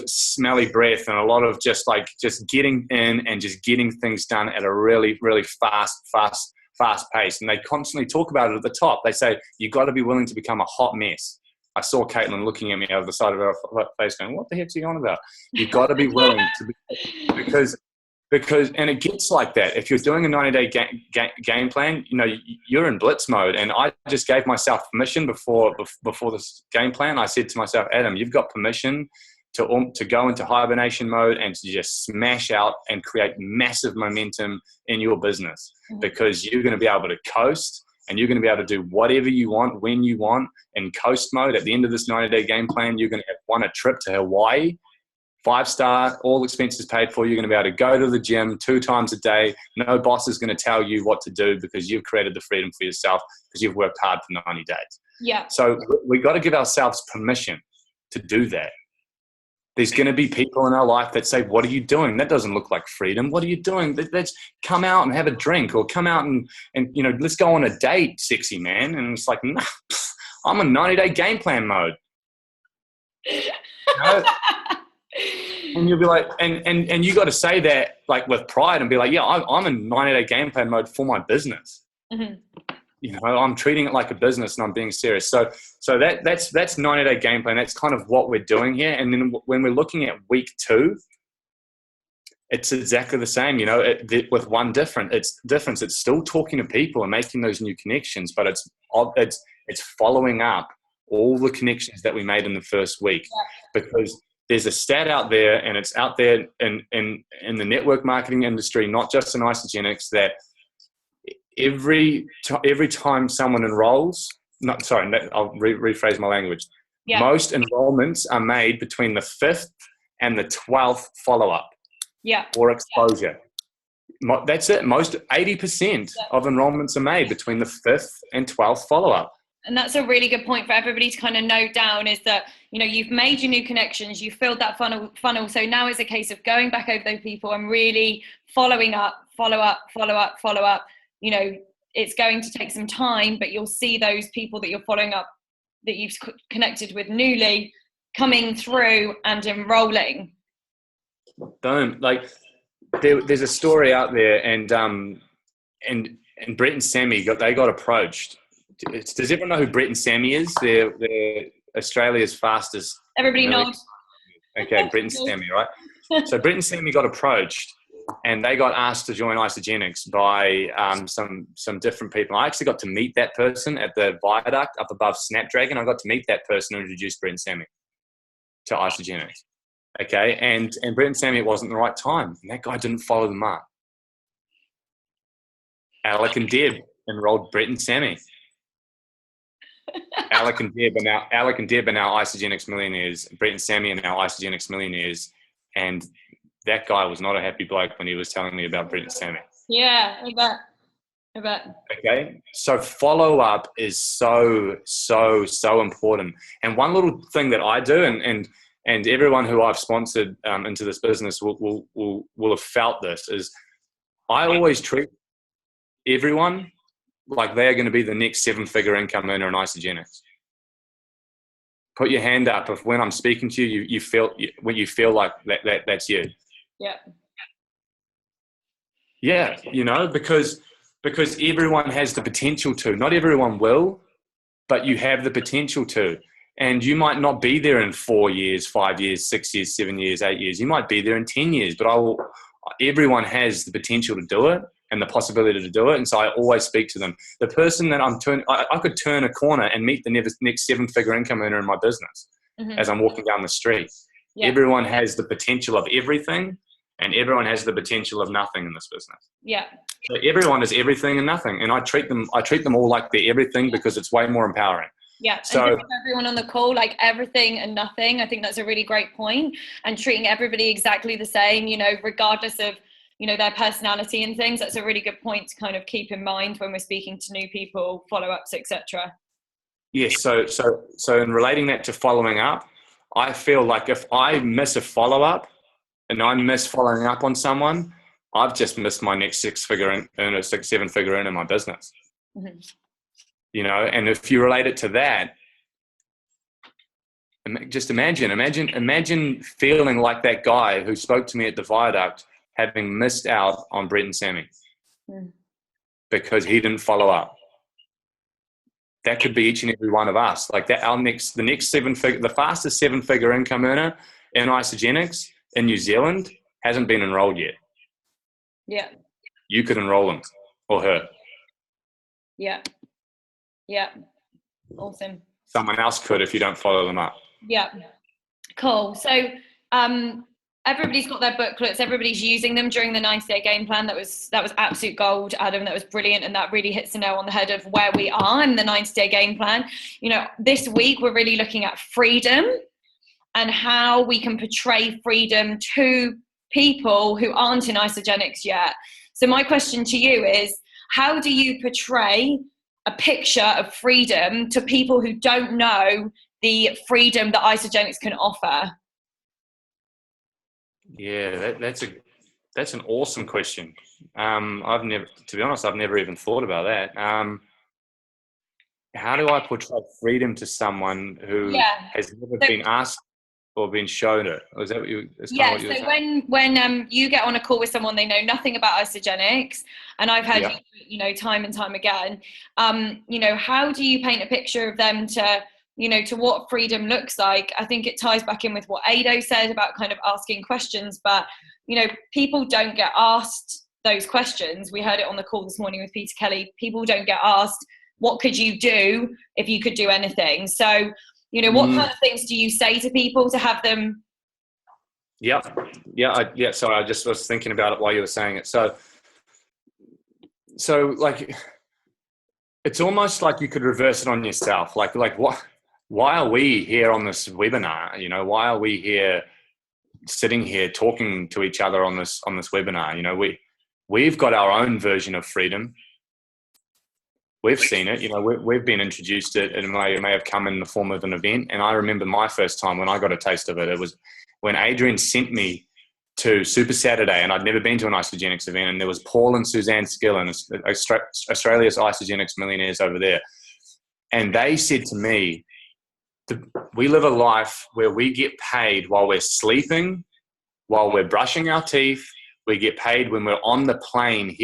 smelly breath, and a lot of just getting in and just getting things done at a really, really fast pace. And they constantly talk about it at the top. They say, you got to be willing to become a hot mess. I saw Caitlin looking at me over the side of her face going, what the heck's he on about? You got to be willing to be, because, and it gets like that. If you're doing a 90-day game plan, you're in blitz mode. And I just gave myself permission before this game plan. I said to myself, Adam, you've got permission to go into hibernation mode and to just smash out and create massive momentum in your business, because you're going to be able to coast, and you're going to be able to do whatever you want when you want in coast mode. At the end of this 90-day game plan, you're going to have a trip to Hawaii, 5-star, all expenses paid for. You're going to be able to go to the gym 2 times a day. No boss is going to tell you what to do, because you've created the freedom for yourself, because you've worked hard for 90 days. Yeah. So we got to give ourselves permission to do that. There's going to be people in our life that say, what are you doing? That doesn't look like freedom. What are you doing? Let's come out and have a drink, or come out and let's go on a date, sexy man. And it's like, nah, I'm in 90-day game plan mode. And you'll be like, and you got to say that with pride, and be like, yeah, I'm in 90-day game plan mode for my business. Mm-hmm. I'm treating it like a business, and I'm being serious. So that's 90-day game plan. That's kind of what we're doing here. And then when we're looking at week 2, it's exactly the same, with one difference. It's still talking to people and making those new connections, but it's following up all the connections that we made in the first week, because there's a stat out there, and it's out there in the network marketing industry, not just in Isogenics, that every time someone enrolls, I'll rephrase my language. Yeah. Most enrollments are made between the 5th and the 12th follow-up. Yeah. Or exposure. Yeah. That's it. 80% of enrollments are made between the 5th and 12th follow-up. And that's a really good point for everybody to kind of note down, is that, you've made your new connections, you've filled that funnel. So now it's a case of going back over those people and really following up. It's going to take some time, but you'll see those people that you're following up, that you've connected with newly, coming through and enrolling. There's a story out there, and Brett and Sammy got approached. Does everyone know who Brett and Sammy is? They're Australia's fastest. Everybody knows. Okay, Brett and Sammy, right? So Brett and Sammy got approached, and they got asked to join Isogenics by some different people. I actually got to meet that person at the viaduct up above Snapdragon. I got to meet that person who introduced Brett and Sammy to Isogenics. Okay, and Brett and Sammy, it wasn't the right time, and that guy didn't follow them up. Alec and Deb enrolled Brett and Sammy. Alec and Deb are now Isogenics millionaires. Brett and Sammy are now Isogenics millionaires, and that guy was not a happy bloke when he was telling me about Brett and Sammy. Yeah, I bet. Okay, so follow up is so important. And one little thing that I do, and everyone who I've sponsored into this business will have felt this, is I always treat everyone like they are going to be the next 7-figure income earner in Isogenics. Put your hand up if when I'm speaking to you, you feel like that's you. Yeah. Yeah, because everyone has the potential to. Not everyone will, but you have the potential to. And you might not be there in 4 years, 5 years, 6 years, 7 years, 8 years. You might be there in 10 years, but everyone has the potential to do it and the possibility to do it. And so I always speak to them. The person that I could turn a corner and meet the next 7-figure income earner in my business as I'm walking down the street. Yeah. Everyone has the potential of everything, and everyone has the potential of nothing in this business. Yeah. So everyone is everything and nothing. And I treat them all like they're everything because it's way more empowering. Yeah. So and everyone on the call, like everything and nothing. I think that's a really great point. And treating everybody exactly the same, regardless of, their personality and things. That's a really good point to kind of keep in mind when we're speaking to new people, follow-ups, etc. Yes. So in relating that to following up, I feel like if I miss a follow-up and I miss following up on someone, I've just missed my next 7-figure earner in my business. Mm-hmm. And if you relate it to that, just imagine feeling like that guy who spoke to me at the Viaduct, having missed out on Brett and Sammy because he didn't follow up. That could be each and every one of us. Like that, the fastest 7-figure income earner in Isogenics in New Zealand hasn't been enrolled yet. Yeah. You could enroll him or her. Yeah. Yeah. Awesome. Someone else could if you don't follow them up. Yeah. Cool. So, everybody's got their booklets. Everybody's using them during the 90-day game plan. That was absolute gold, Adam. That was brilliant. And that really hits the nail on the head of where we are in the 90-day game plan. This week we're really looking at freedom and how we can portray freedom to people who aren't in Isogenics yet. So my question to you is, how do you portray a picture of freedom to people who don't know the freedom that Isogenics can offer? Yeah, that's an awesome question. I've never even thought about that. How do I portray freedom to someone who has never been asked or been shown it? Is that what you? Yeah. So when you get on a call with someone, they know nothing about Isogenics, and I've had time and time again. How do you paint a picture of them to what freedom looks like? I think it ties back in with what Ado said about kind of asking questions, but, people don't get asked those questions. We heard it on the call this morning with Peter Kelly. People don't get asked, what could you do if you could do anything? So, what kind of things do you say to people to have them? Yeah. Sorry, I just was thinking about it while you were saying it. So like, it's almost like you could reverse it on yourself. Like what? Why are we here on this webinar? Why are we here, sitting here talking to each other on this webinar? We've got our own version of freedom. We've seen it. We've been introduced to it, and it may have come in the form of an event. And I remember my first time when I got a taste of it. It was when Adrian sent me to Super Saturday, and I'd never been to an Isogenics event. And there was Paul and Suzanne Skillen, Australia's Isogenics millionaires over there, and they said to me, we live a life where we get paid while we're sleeping, while we're brushing our teeth. We get paid when we're on the plane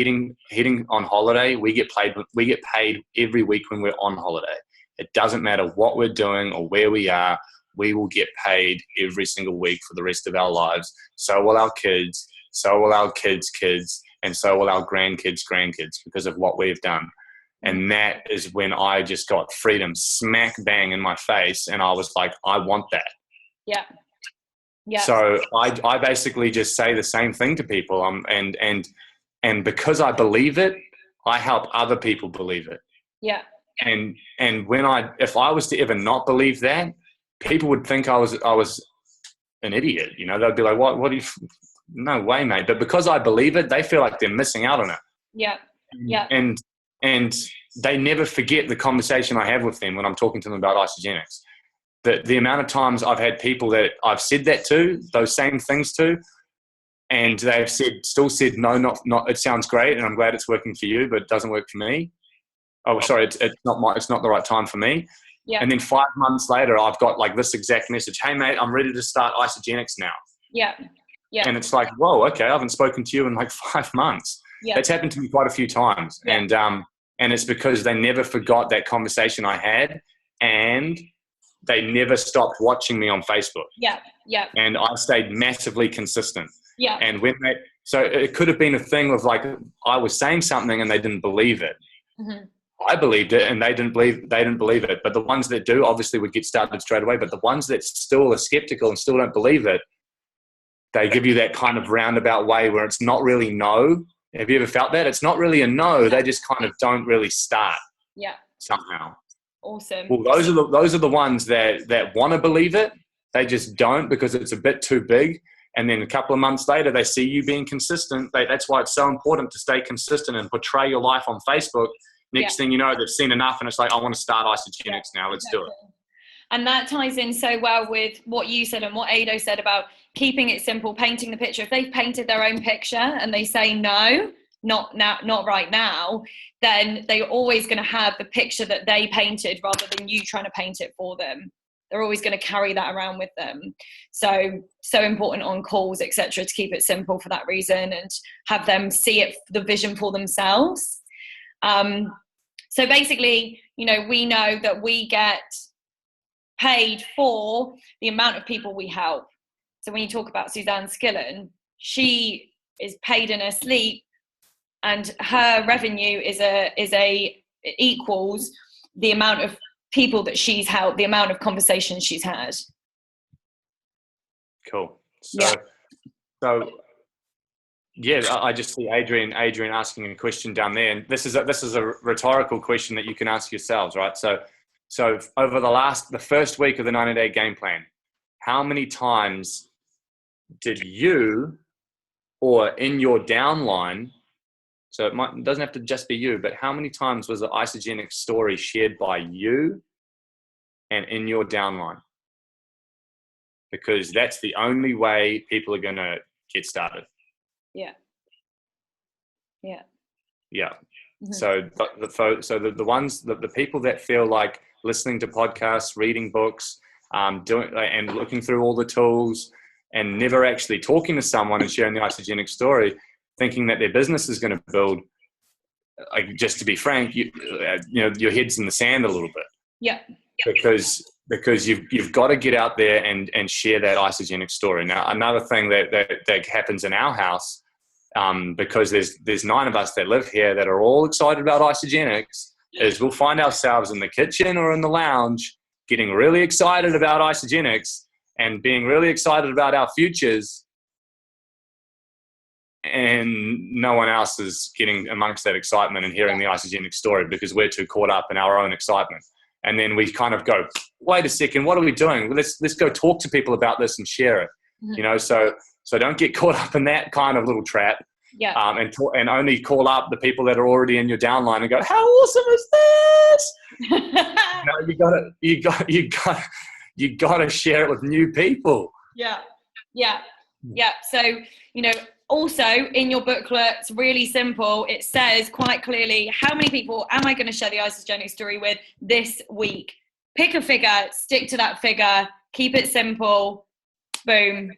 heading on holiday. We get paid every week when we're on holiday. It doesn't matter what we're doing or where we are. We will get paid every single week for the rest of our lives. So will our kids. So will our kids' kids, and so will our grandkids' grandkids, because of what we've done. And that is when I just got freedom smack bang in my face. And I was like, I want that. Yeah. Yeah. So I basically just say the same thing to people. And because I believe it, I help other people believe it. Yeah. And if I was to ever not believe that, people would think I was an idiot. They'd be like, what are you, no way, mate. But because I believe it, they feel like they're missing out on it. Yeah. Yeah. And they never forget the conversation I have with them when I'm talking to them about isogenics. The amount of times I've had people that I've said that to, those same things to, and they've still said, no, not, it sounds great, and I'm glad it's working for you, but it doesn't work for me. Oh, sorry, it's not the right time for me. Yeah. And then 5 months later, I've got like this exact message. Hey, mate, I'm ready to start isogenics now. Yeah. Yeah. And it's like, whoa, okay, I haven't spoken to you in like 5 months. Yeah. It's happened to me quite a few times. Yeah. And it's because they never forgot that conversation I had, and they never stopped watching me on Facebook. Yeah. Yeah. And I stayed massively consistent. Yeah. And so it could have been a thing of like, I was saying something and they didn't believe it. Mm-hmm. I believed it and they didn't believe it. But the ones that do obviously would get started straight away. But the ones that still are skeptical and still don't believe it, they give you that kind of roundabout way where it's not really no. Have you ever felt that? It's not really a no. They just kind of don't really start. Yeah. Somehow. Awesome. Well, those are the ones that want to believe it. They just don't because it's a bit too big. And then a couple of months later, they see you being consistent. That's why it's so important to stay consistent and portray your life on Facebook. Next thing you know, they've seen enough and it's like, I want to start isogenics now. Let's do it. And that ties in so well with what you said and what Ado said about keeping it simple, painting the picture. If they've painted their own picture and they say no, not now, not right now, then they're always going to have the picture that they painted rather than you trying to paint it for them. They're always going to carry that around with them. So important on calls, etc., to keep it simple for that reason and have them see it, the vision for themselves. So basically, we know that we get paid for the amount of people we help. So when you talk about Suzanne Skillen, she is paid in her sleep, and her revenue equals the amount of people that she's helped, the amount of conversations she's had. Cool. So I just see Adrian asking a question down there, and this is a rhetorical question that you can ask yourselves, right? So over the first week of the 90-day game plan, how many times did you, or in your downline, so it doesn't have to just be you, but how many times was the isogenic story shared by you and in your downline? Because that's the only way people are going to get started. Yeah. Mm-hmm. So the ones, the people that feel like listening to podcasts, reading books, doing and looking through all the tools, and never actually talking to someone and sharing the isogenic story, thinking that their business is going to build. Like, just to be frank, your head's in the sand a little bit. Yeah. Because you've got to get out there and share that isogenic story. Now, another thing that happens in our house, because there's 9 of us that live here that are all excited about isogenics, is we'll find ourselves in the kitchen or in the lounge getting really excited about isogenics and being really excited about our futures, and no one else is getting amongst that excitement and hearing the isogenic story because we're too caught up in our own excitement. And then we kind of go, wait a second, what are we doing? Let's go talk to people about this and share it. Mm-hmm. So don't get caught up in that kind of little trap. Yeah. And only call up the people that are already in your downline and go, how awesome is this? You gotta share it with new people. Yeah. So, also in your booklet, it's really simple. It says quite clearly, how many people am I going to share the isogenic story with this week? Pick a figure, stick to that figure, keep it simple. Boom.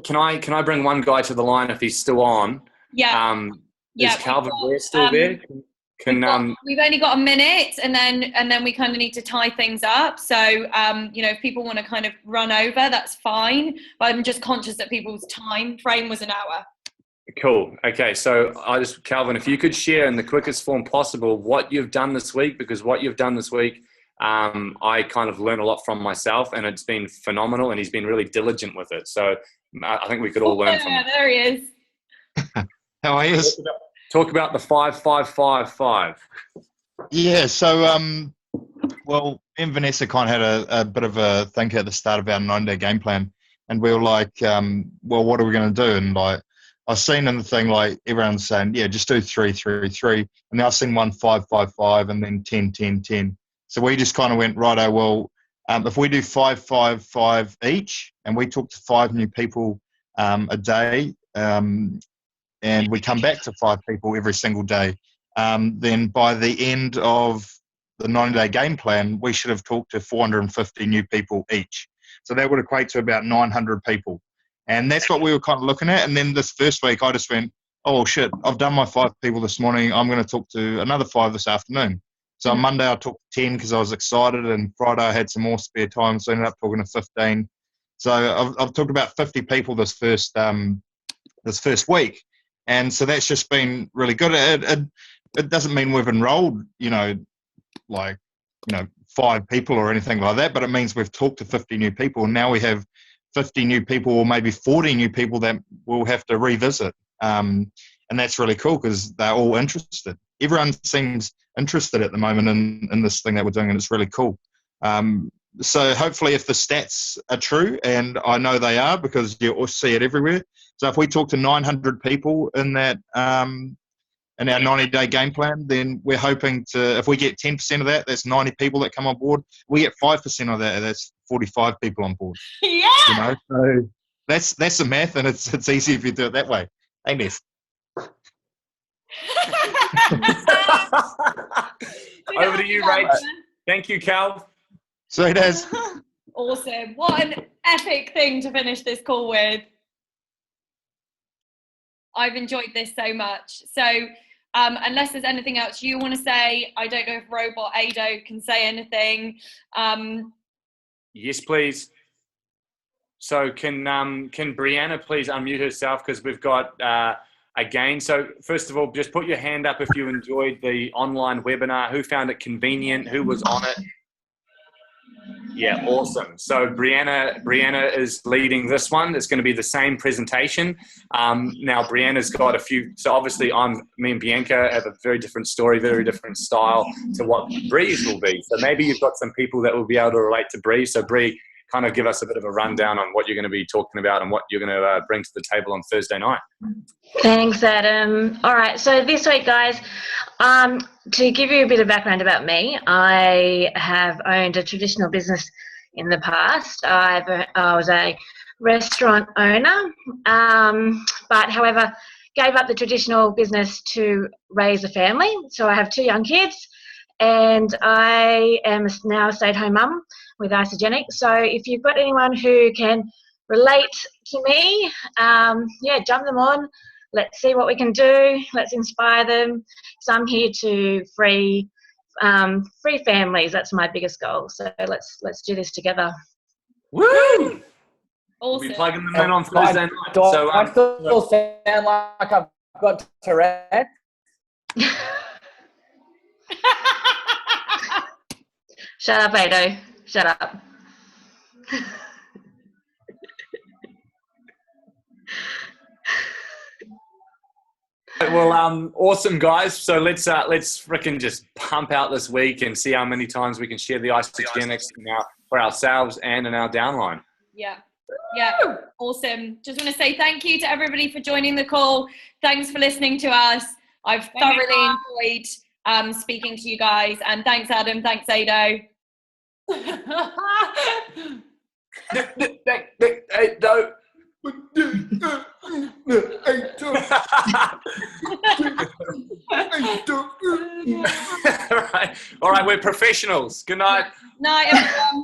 Can I bring one guy to the line if he's still on? Yeah. Is Calvin Ware still there? We've only got a minute, and then we kind of need to tie things up. So if people want to kind of run over, that's fine. But I'm just conscious that people's time frame was an hour. Cool. Okay. So Calvin, if you could share in the quickest form possible what you've done this week, because what you've done this week, I kind of learned a lot from myself, and it's been phenomenal, and he's been really diligent with it. So I think we could all learn from it. There he is. How are you? Talk about the 5-5-5-5. Yeah. So, well, me and Vanessa kind of had a bit of a think at the start of our 9-day game plan. and we were like, well, what are we going to do? And like, I've seen in the thing, like everyone's saying, yeah, just do 3, 3, 3. And then I've seen 1, 5, 5, 5, and then 10, 10, 10. So we just kind of went, righto, well, if we do 5, 5, 5 each, and we talk to 5 new people a day, and we come back to 5 people every single day, then by the end of the 90-day game plan, we should have talked to 450 new people each. So that would equate to about 900 people. And that's what we were kind of looking at. And then this first week, I just went, oh, shit, I've done my 5 people this morning. I'm going to talk to another 5 this afternoon. So on Monday, I talked to 10 because I was excited. And Friday, I had some more spare time. So I ended up talking to 15. So I've talked about 50 people this first week. And so that's just been really good. It doesn't mean we've enrolled, 5 people or anything like that, but it means we've talked to 50 new people. And now we have 50 new people or maybe 40 new people that we'll have to revisit. And that's really cool because they're all interested. Everyone seems interested at the moment in this thing that we're doing, and it's really cool. So hopefully if the stats are true, and I know they are because you see it everywhere. So if we talk to 900 people in that in our 90-day game plan, then we're hoping to, if we get 10% of that, that's 90 people that come on board. We get 5% of that, that's 45 people on board. Yeah. So that's the math, and it's easy if you do it that way. Hey, Ness. Over to you, Rach. Thank you, Cal. Sweet as. Awesome. What an epic thing to finish this call with. I've enjoyed this so much. So unless there's anything else you want to say, I don't know if Robot Ado can say anything. Yes, please. So can Brianna please unmute herself, because we've got again. So first of all, just put your hand up if you enjoyed the online webinar. Who found it convenient? Who was on it? Yeah, awesome. So Brianna is leading this one. It's going to be the same presentation. Now Brianna's got a few. So obviously, me and Bianca have a very different story, very different style to what Bree's will be. So maybe you've got some people that will be able to relate to Bree. So Bree, kind of give us a bit of a rundown on what you're going to be talking about and what you're going to bring to the table on Thursday night. Thanks, Adam. All right, so this week, guys, to give you a bit of background about me, I have owned a traditional business in the past. I was a restaurant owner, but however, gave up the traditional business to raise a family. So I have 2 young kids, and I am now a stay-at-home mum with Isogenic. So if you've got anyone who can relate to me, jump them on. Let's see what we can do. Let's inspire them. So I'm here to free families. That's my biggest goal. So let's do this together. Woo! Awesome. We'll be plugging them in on Thursday night. So I still sound like I've got Tourette. Shut up, Ado. Shut up. Well, awesome, guys. So let's frickin' just pump out this week and see how many times we can share the Isogenics for ourselves and in our downline. Yeah, awesome. Just want to say thank you to everybody for joining the call. Thanks for listening to us. I've thoroughly enjoyed speaking to you guys, and thanks, Adam. Thanks, Ado. All right, we're professionals. Good night. Night, everyone.